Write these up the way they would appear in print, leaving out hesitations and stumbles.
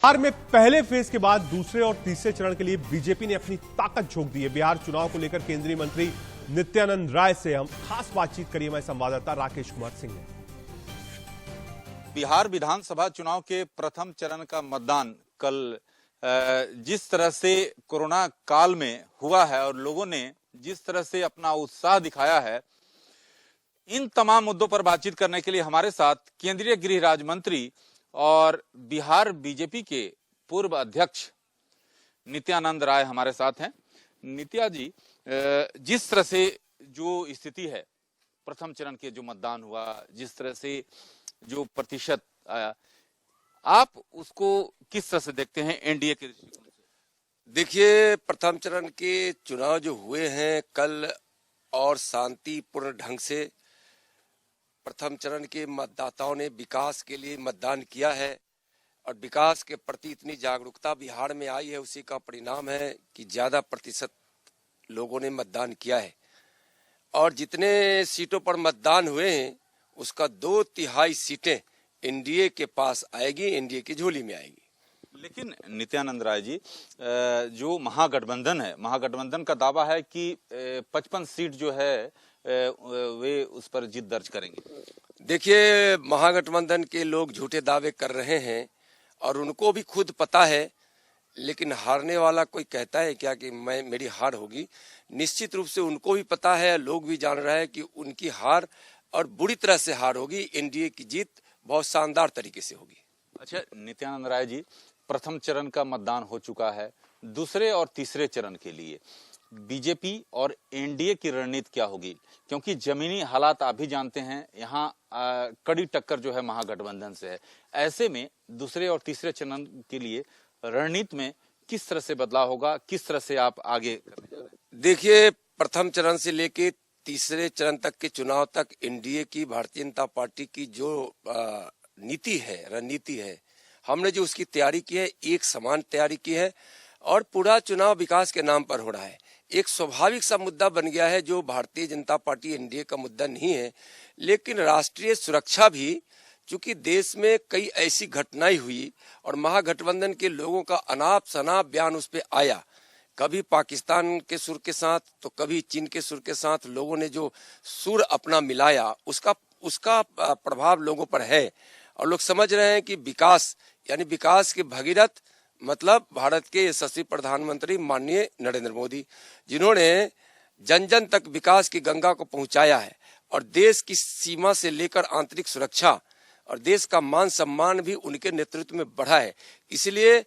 बिहार में पहले फेज के बाद दूसरे और तीसरे चरण के लिए बीजेपी ने अपनी ताकत झोंक दी है। बिहार चुनाव को लेकर केंद्रीय मंत्री नित्यानंद राय से हम खास बातचीत करिए हमारे संवाददाता राकेश कुमार सिंह ने। बिहार विधानसभा चुनाव के प्रथम चरण का मतदान कल जिस तरह से कोरोना काल में हुआ है और लोगों ने जिस तरह से अपना उत्साह दिखाया है, इन तमाम मुद्दों पर बातचीत करने के लिए हमारे साथ केंद्रीय गृह राज्य मंत्री और बिहार बीजेपी के पूर्व अध्यक्ष नित्यानंद राय हमारे साथ हैं। नित्या जी, जिस तरह से जो स्थिति है, प्रथम चरण के जो मतदान हुआ, जिस तरह से जो प्रतिशत आया, आप उसको किस तरह से देखते हैं एनडीए के दृष्टिकोण से? देखिए, प्रथम चरण के चुनाव जो हुए हैं कल और शांतिपूर्ण ढंग से प्रथम चरण के मतदाताओं ने विकास के लिए मतदान किया है और विकास के प्रति इतनी जागरूकता बिहार में आई है, उसी का परिणाम है कि ज्यादा प्रतिशत लोगों ने मतदान किया है और जितने सीटों पर मतदान हुए हैं उसका 2/3 सीटें एनडीए के पास आएगी, एनडीए की झोली में आएगी। लेकिन नित्यानंद राय जी, जो महागठबंधन है, महागठबंधन का दावा है कि 55 सीट जो है वे उस पर जीत दर्ज करेंगे। देखिए, महागठबंधन के लोग झूठे दावे कर रहे हैं और उनको भी खुद पता है, लेकिन हारने वाला कोई कहता है क्या कि मेरी हार होगी? निश्चित रूप से उनको भी पता है, लोग भी जान रहे हैं कि उनकी हार और बुरी तरह से हार होगी। एनडीए की जीत बहुत शानदार तरीके से होगी। अच्छा नित्यानंद राय जी, प्रथम चरण का मतदान हो चुका है, दूसरे और तीसरे चरण के लिए बीजेपी और एनडीए की रणनीति क्या होगी? क्योंकि जमीनी हालात आप भी जानते हैं, यहाँ कड़ी टक्कर जो है महागठबंधन से है। ऐसे में दूसरे और तीसरे चरण के लिए रणनीति में किस तरह से बदलाव होगा, किस तरह से आप आगे करने जा रहे हैं? देखिए, प्रथम चरण से लेके तीसरे चरण तक के चुनाव तक एनडीए की, भारतीय जनता पार्टी की जो नीति है, रणनीति है, हमने जो उसकी तैयारी की है, एक समान तैयारी की है और पूरा चुनाव विकास के नाम पर हो रहा है। एक स्वाभाविक सा मुद्दा बन गया है जो भारतीय जनता पार्टी एनडीए का मुद्दा नहीं है, लेकिन राष्ट्रीय सुरक्षा भी, चूंकि देश में कई ऐसी घटनाएं हुई और महागठबंधन के लोगों का अनाप शनाप बयान उस पर आया, कभी पाकिस्तान के सुर के साथ तो कभी चीन के सुर के साथ, लोगों ने जो सुर अपना मिलाया उसका प्रभाव लोगों पर है और लोग समझ रहे हैं कि विकास यानी विकास के भगीरथ मतलब भारत के यशस्वी प्रधानमंत्री माननीय नरेंद्र मोदी, जिन्होंने जन जन तक विकास की गंगा को पहुंचाया है और देश की सीमा से लेकर आंतरिक सुरक्षा और देश का मान सम्मान भी उनके नेतृत्व में बढ़ा है। इसलिए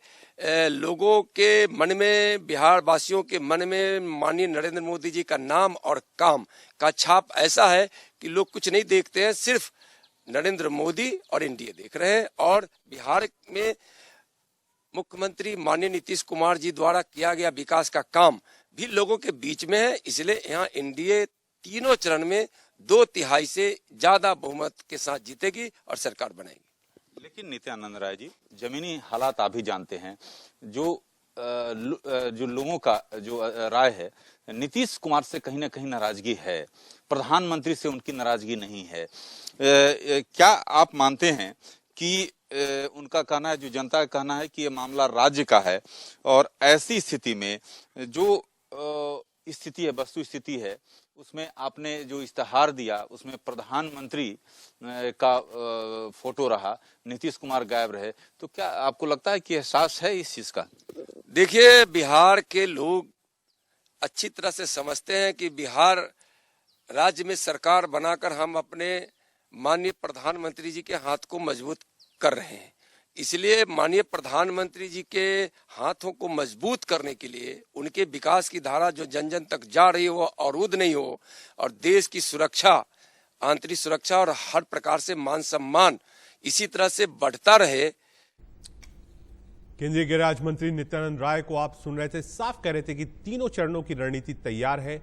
लोगों के मन में, बिहार वासियों के मन में माननीय नरेंद्र मोदी जी का नाम और काम का छाप ऐसा है कि लोग कुछ नहीं देखते हैं, सिर्फ नरेंद्र मोदी और एनडीए देख रहे हैं। और बिहार में मुख्यमंत्री माननीय नीतीश कुमार जी द्वारा किया गया विकास का काम भी लोगों के बीच में है, इसलिए यहाँ एनडीए तीनों चरण में 2/3 से ज्यादा बहुमत के साथ जीतेगी और सरकार बनाएगी। लेकिन नित्यानंद राय जी, जमीनी हालात आप भी जानते हैं, जो लोगों का जो राय है, नीतीश कुमार से कहीं ना कहीं नाराजगी है, प्रधानमंत्री से उनकी नाराजगी नहीं है। क्या आप मानते हैं कि उनका कहना है, जो जनता का कहना है कि ये मामला राज्य का है और ऐसी स्थिति में जो स्थिति है, वस्तु स्थिति है, उसमें आपने जो इस्तेहार दिया उसमें प्रधानमंत्री का फोटो रहा, नीतीश कुमार गायब रहे, तो क्या आपको लगता है कि एहसास है इस चीज का? देखिए, बिहार के लोग अच्छी तरह से समझते हैं कि बिहार राज्य में सरकार बनाकर हम अपने माननीय प्रधानमंत्री जी के हाथ को मजबूत कर रहे हैं। इसलिए माननीय प्रधानमंत्री जी के हाथों को मजबूत करने के लिए, उनके विकास की धारा जो जन जन तक जा रही हो, अवरुद्ध नहीं हो और देश की सुरक्षा, आंतरिक सुरक्षा और हर प्रकार से मान सम्मान इसी तरह से बढ़ता रहे। केंद्रीय गृह राज्य मंत्री नित्यानंद राय को आप सुन रहे थे, साफ कह रहे थे कि तीनों चरणों की रणनीति तैयार है।